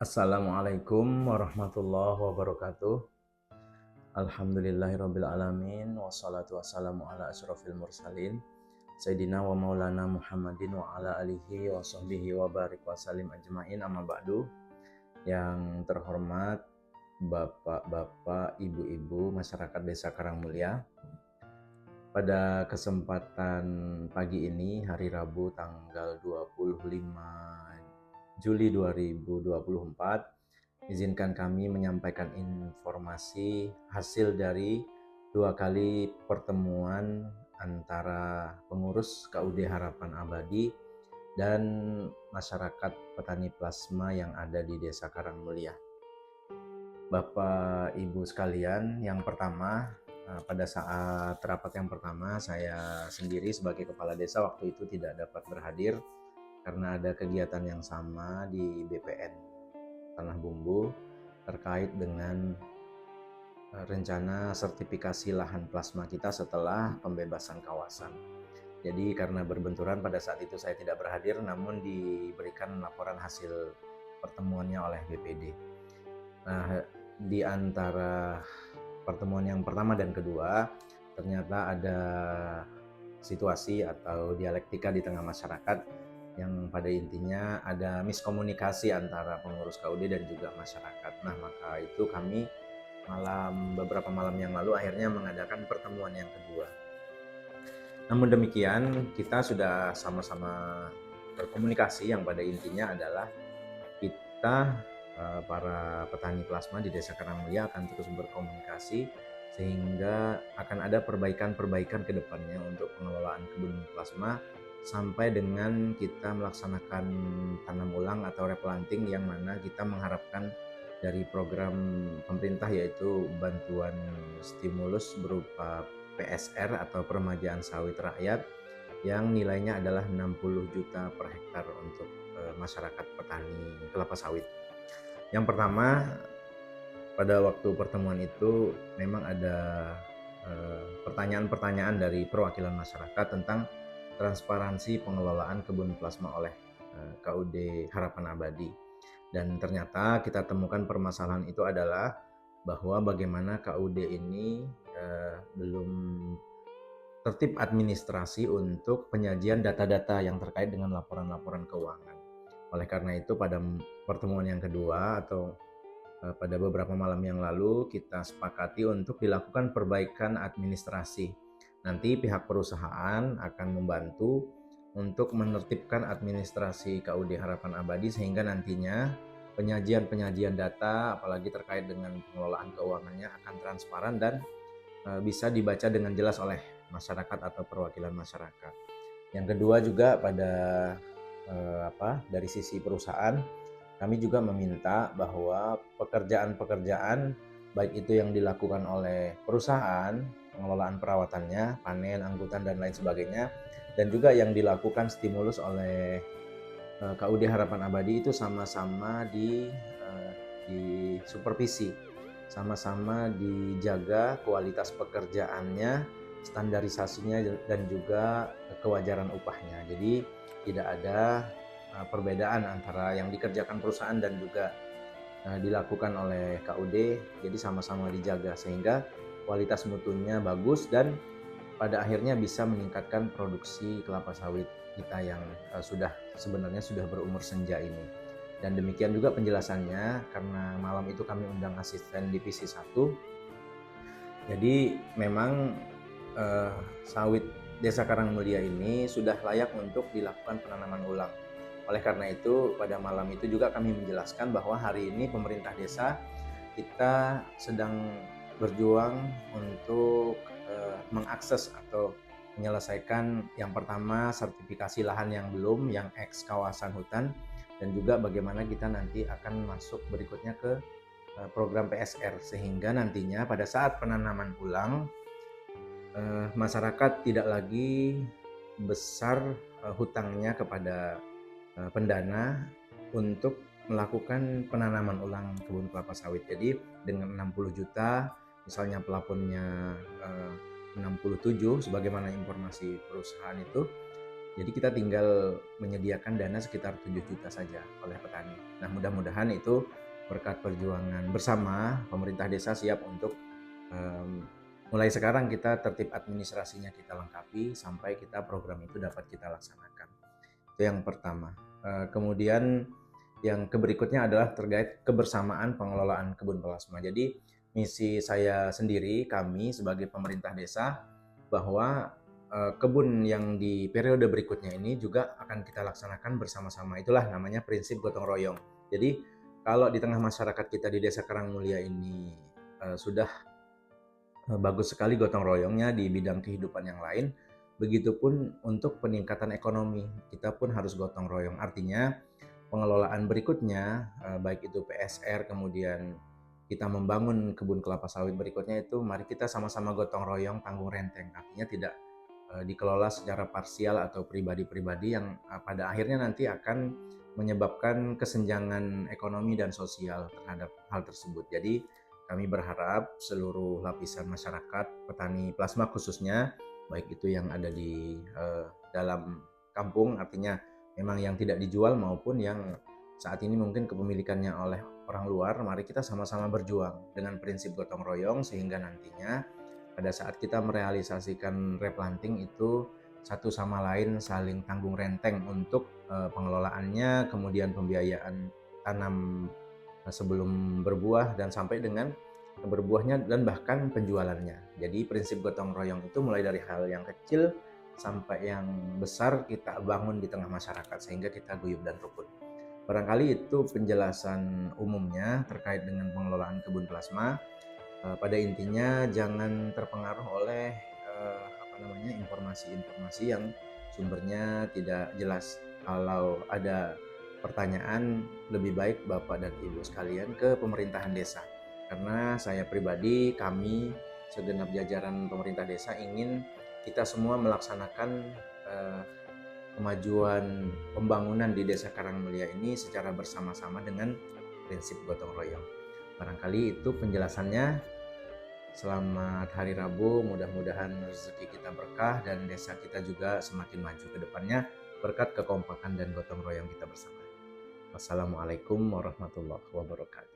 Assalamualaikum warahmatullahi wabarakatuh. Alhamdulillahirabbil alamin wassalatu wassalamu ala asyrofil mursalin Sayyidina wa maulana Muhammadin wa ala alihi wa sahbihi wa barik wa salim ajmain, amma ba'du. Yang terhormat Bapak-bapak, ibu-ibu masyarakat Desa Karangmulia, pada kesempatan pagi ini hari Rabu tanggal 25 Juli 2024, izinkan kami menyampaikan informasi hasil dari 2 kali pertemuan antara pengurus KUD Harapan Abadi dan masyarakat petani plasma yang ada di Desa Karangmulia. Bapak Ibu sekalian, yang pertama, pada saat rapat yang pertama saya sendiri sebagai kepala desa waktu itu tidak dapat berhadir karena ada kegiatan yang sama di BPN Tanah Bumbu terkait dengan rencana sertifikasi lahan plasma kita setelah pembebasan kawasan. Jadi karena berbenturan pada saat itu saya tidak berhadir, namun diberikan laporan hasil pertemuannya oleh BPD. Nah, di antara pertemuan yang pertama dan kedua, ternyata ada situasi atau dialektika di tengah masyarakat yang pada intinya ada miskomunikasi antara pengurus KUD dan juga masyarakat. Nah, maka itu kami beberapa malam yang lalu akhirnya mengadakan pertemuan yang kedua. Namun demikian, kita sudah sama-sama berkomunikasi yang pada intinya adalah kita para petani plasma di Desa Karangmulia akan terus berkomunikasi sehingga akan ada perbaikan-perbaikan ke depannya untuk pengelolaan kebun plasma sampai dengan kita melaksanakan tanam ulang atau replanting, yang mana kita mengharapkan dari program pemerintah yaitu bantuan stimulus berupa PSR atau peremajaan sawit rakyat yang nilainya adalah 60 juta per hektar untuk masyarakat petani kelapa sawit. Yang pertama, pada waktu pertemuan itu memang ada pertanyaan-pertanyaan dari perwakilan masyarakat tentang transparansi pengelolaan kebun plasma oleh KUD Harapan Abadi. Dan ternyata kita temukan permasalahan itu adalah bahwa bagaimana KUD ini belum tertib administrasi untuk penyajian data-data yang terkait dengan laporan-laporan keuangan. Oleh karena itu pada pertemuan yang kedua atau pada beberapa malam yang lalu kita sepakati untuk dilakukan perbaikan administrasi. Nanti pihak perusahaan akan membantu untuk menertibkan administrasi KUD Harapan Abadi sehingga nantinya penyajian data apalagi terkait dengan pengelolaan keuangannya akan transparan dan bisa dibaca dengan jelas oleh masyarakat atau perwakilan masyarakat. Yang kedua juga pada dari sisi perusahaan, kami juga meminta bahwa pekerjaan-pekerjaan baik itu yang dilakukan oleh perusahaan, pengelolaan perawatannya, panen, angkutan dan lain sebagainya, dan juga yang dilakukan stimulus oleh KUD Harapan Abadi itu sama-sama di supervisi, sama-sama dijaga kualitas pekerjaannya, standarisasinya dan juga kewajaran upahnya. Jadi tidak ada perbedaan antara yang dikerjakan perusahaan dan juga dilakukan oleh KUD, jadi sama-sama dijaga sehingga kualitas mutunya bagus dan pada akhirnya bisa meningkatkan produksi kelapa sawit kita yang sebenarnya sudah berumur senja ini. Dan demikian juga penjelasannya, karena malam itu kami undang asisten divisi 1. Jadi memang sawit Desa Karangmulia ini sudah layak untuk dilakukan penanaman ulang. Oleh karena itu pada malam itu juga kami menjelaskan bahwa hari ini pemerintah desa kita sedang berjuang untuk mengakses atau menyelesaikan yang pertama sertifikasi lahan yang belum, yang eks kawasan hutan, dan juga bagaimana kita nanti akan masuk berikutnya ke program PSR sehingga nantinya pada saat penanaman ulang masyarakat tidak lagi besar hutangnya kepada pendana untuk melakukan penanaman ulang kebun kelapa sawit. Jadi dengan 60 juta misalnya plafonnya 67 sebagaimana informasi perusahaan itu, Jadi kita tinggal menyediakan dana sekitar 7 juta saja oleh petani. Nah, mudah-mudahan itu berkat perjuangan bersama pemerintah desa siap untuk mulai sekarang kita tertib administrasinya kita lengkapi sampai kita program itu dapat kita laksanakan. Itu yang pertama. Kemudian yang berikutnya adalah terkait kebersamaan pengelolaan kebun plasma. Jadi misi saya sendiri, kami sebagai pemerintah desa, bahwa kebun yang di periode berikutnya ini juga akan kita laksanakan bersama-sama. Itulah namanya prinsip gotong royong. Jadi kalau di tengah masyarakat kita di Desa Karangmulia ini sudah bagus sekali gotong royongnya di bidang kehidupan yang lain, begitupun untuk peningkatan ekonomi, kita pun harus gotong royong. Artinya pengelolaan berikutnya, baik itu PSR, kemudian kita membangun kebun kelapa sawit berikutnya itu mari kita sama-sama gotong royong tanggung renteng. Artinya tidak dikelola secara parsial atau pribadi-pribadi yang pada akhirnya nanti akan menyebabkan kesenjangan ekonomi dan sosial terhadap hal tersebut. Jadi kami berharap seluruh lapisan masyarakat, petani plasma khususnya, baik itu yang ada di dalam kampung, artinya memang yang tidak dijual maupun yang saat ini mungkin kepemilikannya oleh orang luar, mari kita sama-sama berjuang dengan prinsip gotong royong sehingga nantinya pada saat kita merealisasikan replanting itu satu sama lain saling tanggung renteng untuk pengelolaannya, kemudian pembiayaan tanam sebelum berbuah dan sampai dengan berbuahnya dan bahkan penjualannya. Jadi prinsip gotong royong itu mulai dari hal yang kecil sampai yang besar kita bangun di tengah masyarakat sehingga kita guyup dan rukun. Barangkali itu penjelasan umumnya terkait dengan pengelolaan kebun plasma. Pada intinya jangan terpengaruh oleh informasi-informasi yang sumbernya tidak jelas. Kalau ada pertanyaan, lebih baik Bapak dan Ibu sekalian ke pemerintahan desa. Karena saya pribadi, kami segenap jajaran pemerintah desa ingin kita semua melaksanakan eh, kemajuan pembangunan di Desa Karangmulia ini secara bersama-sama dengan prinsip gotong royong. Barangkali itu penjelasannya. Selamat Hari Rabu, mudah-mudahan rezeki kita berkah dan desa kita juga semakin maju ke depannya berkat kekompakan dan gotong royong kita bersama. Wassalamualaikum warahmatullahi wabarakatuh.